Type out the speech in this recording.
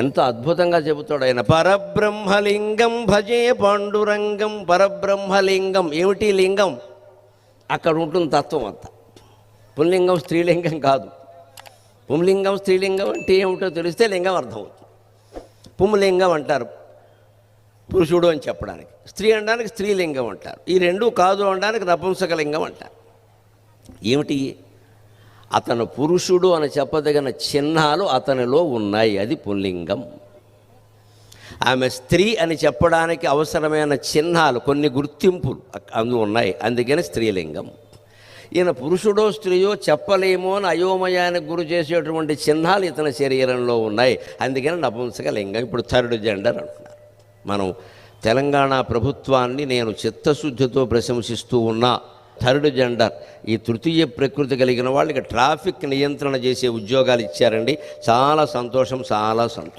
ఎంత అద్భుతంగా చెబుతాడు ఆయన. పరబ్రహ్మలింగం భజే పాండురంగం. పరబ్రహ్మలింగం ఏమిటి లింగం? అక్కడ ఉంటుంది తత్వం అంతా. పుల్లింగం స్త్రీలింగం కాదు. పుంలింగం స్త్రీలింగం అంటే ఏమిటో తెలిస్తే లింగం అర్థమవుతుంది. పుంలింగం అంటారు పురుషుడు అని చెప్పడానికి, స్త్రీ అనడానికి స్త్రీలింగం అంటారు. ఈ రెండు కాదు అనడానికి నపుంసకలింగం అంటారు. ఏమిటి? అతను పురుషుడు అని చెప్పదగిన చిహ్నాలు అతనిలో ఉన్నాయి, అది పుల్లింగం. ఆమె స్త్రీ అని చెప్పడానికి అవసరమైన చిహ్నాలు, కొన్ని గుర్తింపులు అందు ఉన్నాయి, అందుకని స్త్రీలింగం. ఈయన పురుషుడో స్త్రీయో చెప్పలేమో అని అయోమయానికి గురి చేసేటువంటి చిహ్నాలు ఇతని శరీరంలో ఉన్నాయి, అందుకని నపుంసకలింగం. ఇప్పుడు థర్డ్ జెండర్ అంటున్నారు. మనం తెలంగాణ ప్రభుత్వాన్ని నేను చిత్తశుద్ధితో ప్రశంసిస్తూ ఉన్నా. థర్డ్ జెండర్, ఈ తృతీయ ప్రకృతి కలిగిన వాళ్ళకి ట్రాఫిక్ నియంత్రణ చేసే ఉద్యోగాలు ఇచ్చారండి. చాలా సంతోషం, చాలా సంతోషం.